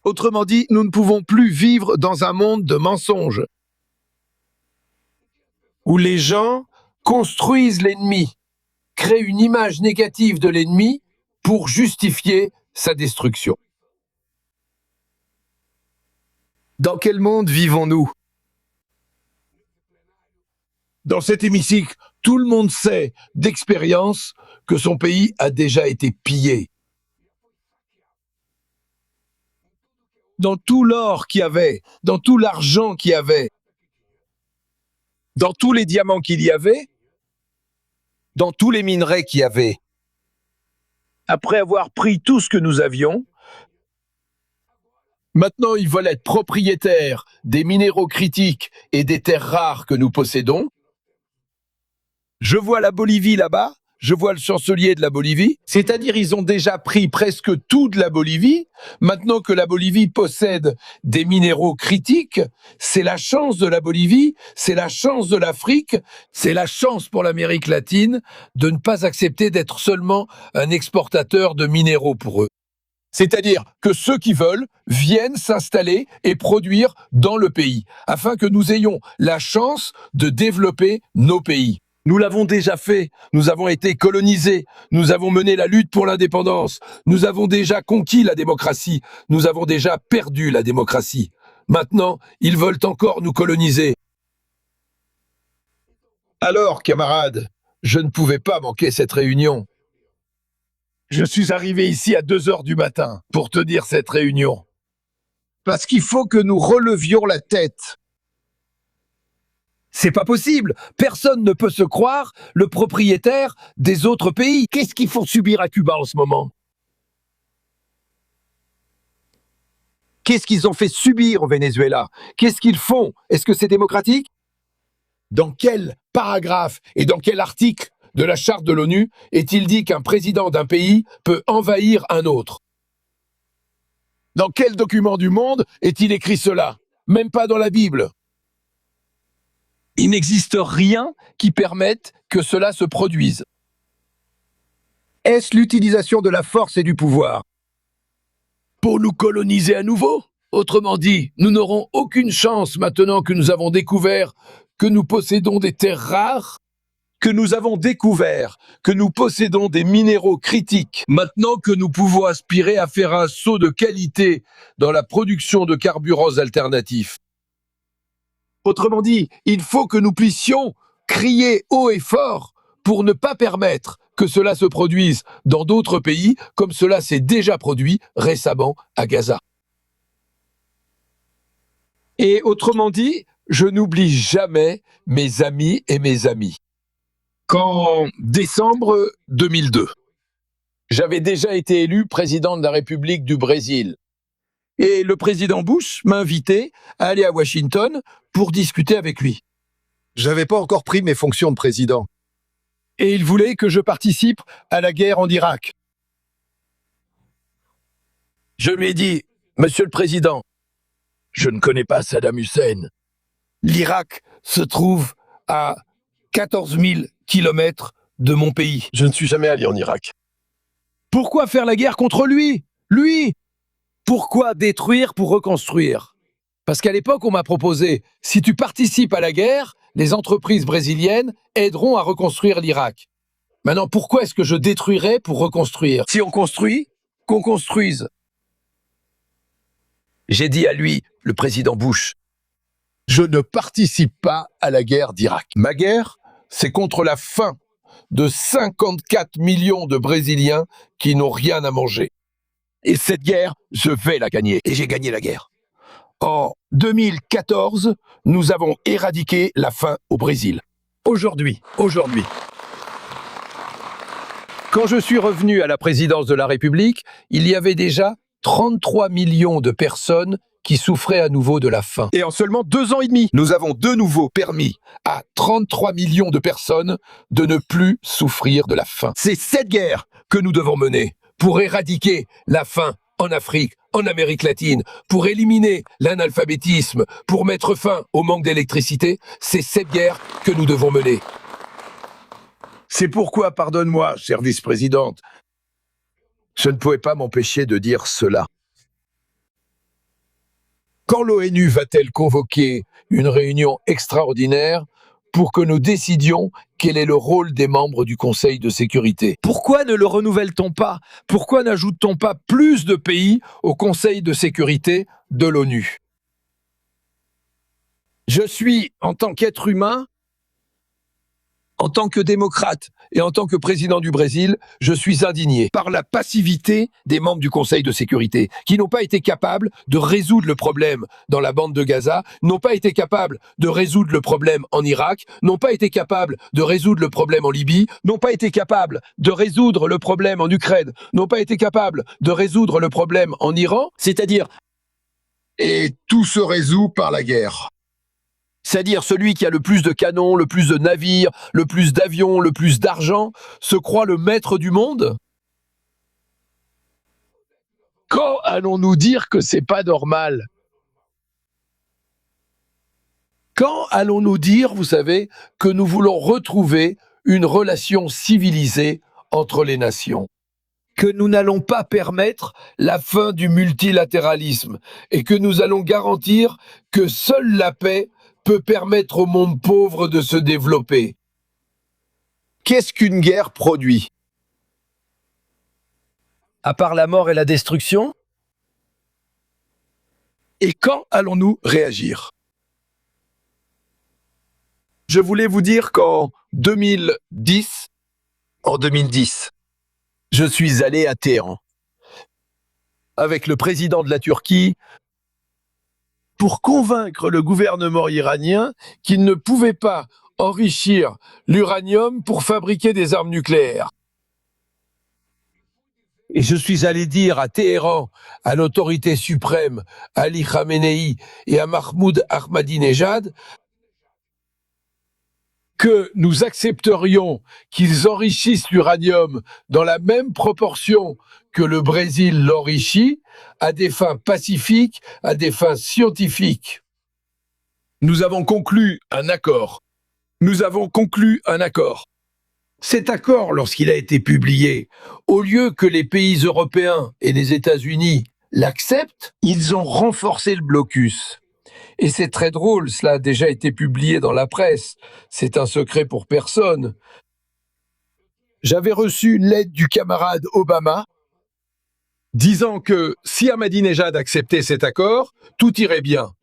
Autrement dit, nous ne pouvons plus vivre dans un monde de mensonges. Où les gens construisent l'ennemi, créent une image négative de l'ennemi pour justifier sa destruction. Dans quel monde vivons-nous? Dans cet hémicycle, tout le monde sait d'expérience que son pays a déjà été pillé. Dans tout l'or qu'il y avait, dans tout l'argent qu'il y avait, dans tous les diamants qu'il y avait, dans tous les minerais qu'il y avait. Après avoir pris tout ce que nous avions, maintenant ils veulent être propriétaires des minéraux critiques et des terres rares que nous possédons. Je vois la Bolivie là-bas, je vois le chancelier de la Bolivie, c'est-à-dire ils ont déjà pris presque tout de la Bolivie. Maintenant que la Bolivie possède des minéraux critiques, c'est la chance de la Bolivie, c'est la chance de l'Afrique, c'est la chance pour l'Amérique latine de ne pas accepter d'être seulement un exportateur de minéraux pour eux. C'est-à-dire que ceux qui veulent viennent s'installer et produire dans le pays, afin que nous ayons la chance de développer nos pays. Nous l'avons déjà fait, nous avons été colonisés, nous avons mené la lutte pour l'indépendance, nous avons déjà conquis la démocratie, nous avons déjà perdu la démocratie. Maintenant, ils veulent encore nous coloniser. Alors, camarades, je ne pouvais pas manquer cette réunion. Je suis arrivé ici à 2 heures du matin pour tenir cette réunion. Parce qu'il faut que nous relevions la tête. C'est pas possible. Personne ne peut se croire le propriétaire des autres pays. Qu'est-ce qu'ils font subir à Cuba en ce moment? Qu'est-ce qu'ils ont fait subir au Venezuela? Qu'est-ce qu'ils font? Est-ce que c'est démocratique? Dans quel paragraphe et dans quel article de la charte de l'ONU est-il dit qu'un président d'un pays peut envahir un autre? Dans quel document du monde est-il écrit cela? Même pas dans la Bible. Il n'existe rien qui permette que cela se produise. Est-ce l'utilisation de la force et du pouvoir pour nous coloniser à nouveau? Autrement dit, nous n'aurons aucune chance maintenant que nous avons découvert que nous possédons des terres rares, que nous avons découvert que nous possédons des minéraux critiques, maintenant que nous pouvons aspirer à faire un saut de qualité dans la production de carburants alternatifs. Autrement dit, il faut que nous puissions crier haut et fort pour ne pas permettre que cela se produise dans d'autres pays, comme cela s'est déjà produit récemment à Gaza. Et autrement dit, je n'oublie jamais mes amis et mes amis. Qu'en décembre 2002, j'avais déjà été élu président de la République du Brésil. Et le président Bush m'a invité à aller à Washington pour discuter avec lui. J'avais pas encore pris mes fonctions de président. Et il voulait que je participe à la guerre en Irak. Je lui ai dit, Monsieur le Président, je ne connais pas Saddam Hussein. L'Irak se trouve à 14 000 kilomètres de mon pays. Je ne suis jamais allé en Irak. Pourquoi faire la guerre contre lui? Lui! Pourquoi détruire pour reconstruire? Parce qu'à l'époque, on m'a proposé, si tu participes à la guerre, les entreprises brésiliennes aideront à reconstruire l'Irak. Maintenant, pourquoi est-ce que je détruirais pour reconstruire? Si on construit, qu'on construise. J'ai dit à lui, le président Bush, je ne participe pas à la guerre d'Irak. Ma guerre, c'est contre la faim de 54 millions de Brésiliens qui n'ont rien à manger. Et cette guerre, je vais la gagner. Et j'ai gagné la guerre. En 2014, nous avons éradiqué la faim au Brésil. Aujourd'hui. Quand je suis revenu à la présidence de la République, il y avait déjà 33 millions de personnes qui souffraient à nouveau de la faim. Et en seulement 2 ans et demi, nous avons de nouveau permis à 33 millions de personnes de ne plus souffrir de la faim. C'est cette guerre que nous devons mener pour éradiquer la faim en Afrique, en Amérique latine, pour éliminer l'analphabétisme, pour mettre fin au manque d'électricité. C'est cette guerre que nous devons mener. C'est pourquoi, pardonne-moi, chère vice-présidente, je ne pouvais pas m'empêcher de dire cela. Quand l'ONU va-t-elle convoquer une réunion extraordinaire pour que nous décidions quel est le rôle des membres du Conseil de sécurité? Pourquoi ne le renouvelle-t-on pas? Pourquoi n'ajoute-t-on pas plus de pays au Conseil de sécurité de l'ONU? Je suis, en tant qu'être humain, en tant que démocrate et en tant que président du Brésil, je suis indigné par la passivité des membres du Conseil de sécurité, qui n'ont pas été capables de résoudre le problème dans la bande de Gaza, n'ont pas été capables de résoudre le problème en Irak, n'ont pas été capables de résoudre le problème en Libye, n'ont pas été capables de résoudre le problème en Ukraine, n'ont pas été capables de résoudre le problème en Iran, c'est-à-dire tout se résout par la guerre. C'est-à-dire celui qui a le plus de canons, le plus de navires, le plus d'avions, le plus d'argent, se croit le maître du monde? Quand allons-nous dire que c'est pas normal? Quand allons-nous dire, vous savez, que nous voulons retrouver une relation civilisée entre les nations? Que nous n'allons pas permettre la fin du multilatéralisme et que nous allons garantir que seule la paix peut permettre au monde pauvre de se développer. Qu'est-ce qu'une guerre produit? À part la mort et la destruction? Et quand allons-nous réagir? Je voulais vous dire qu'en 2010, je suis allé à Téhéran avec le président de la Turquie pour convaincre le gouvernement iranien qu'il ne pouvait pas enrichir l'uranium pour fabriquer des armes nucléaires. Et je suis allé dire à Téhéran, à l'autorité suprême, à Ali Khamenei et à Mahmoud Ahmadinejad, que nous accepterions qu'ils enrichissent l'uranium dans la même proportion que le Brésil l'enrichit, à des fins pacifiques, à des fins scientifiques. Nous avons conclu un accord. Cet accord, lorsqu'il a été publié, au lieu que les pays européens et les États-Unis l'acceptent, ils ont renforcé le blocus. Et c'est très drôle, cela a déjà été publié dans la presse. C'est un secret pour personne. J'avais reçu une lettre du camarade Obama disant que si Ahmadinejad acceptait cet accord, tout irait bien.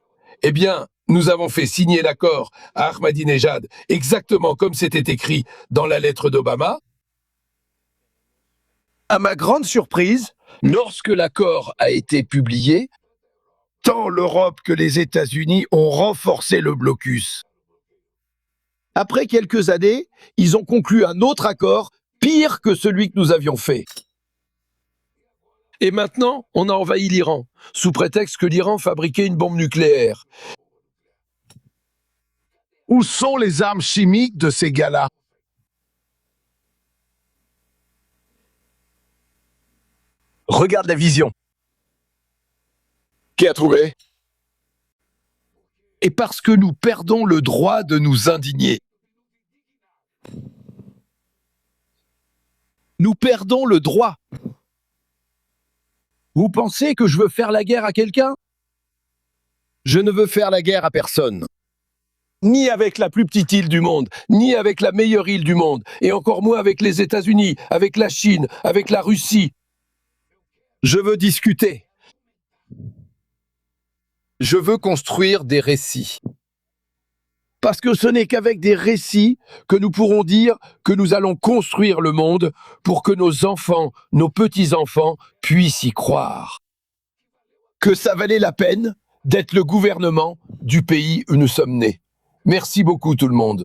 Eh bien, nous avons fait signer l'accord à Ahmadinejad exactement comme c'était écrit dans la lettre d'Obama. À ma grande surprise, lorsque l'accord a été publié, tant l'Europe que les États-Unis ont renforcé le blocus. Après quelques années, ils ont conclu un autre accord pire que celui que nous avions fait. Et maintenant, on a envahi l'Iran, sous prétexte que l'Iran fabriquait une bombe nucléaire. Où sont les armes chimiques de ces gars-là? Regarde la vision. Qui a trouvé? Et parce que nous perdons le droit de nous indigner. Nous perdons le droit. Vous pensez que je veux faire la guerre à quelqu'un? Je ne veux faire la guerre à personne. Ni avec la plus petite île du monde, ni avec la meilleure île du monde, et encore moins avec les États-Unis, avec la Chine, avec la Russie. Je veux discuter. Je veux construire des récits. Parce que ce n'est qu'avec des récits que nous pourrons dire que nous allons construire le monde pour que nos enfants, nos petits-enfants puissent y croire. Que ça valait la peine d'être le gouvernement du pays où nous sommes nés. Merci beaucoup tout le monde.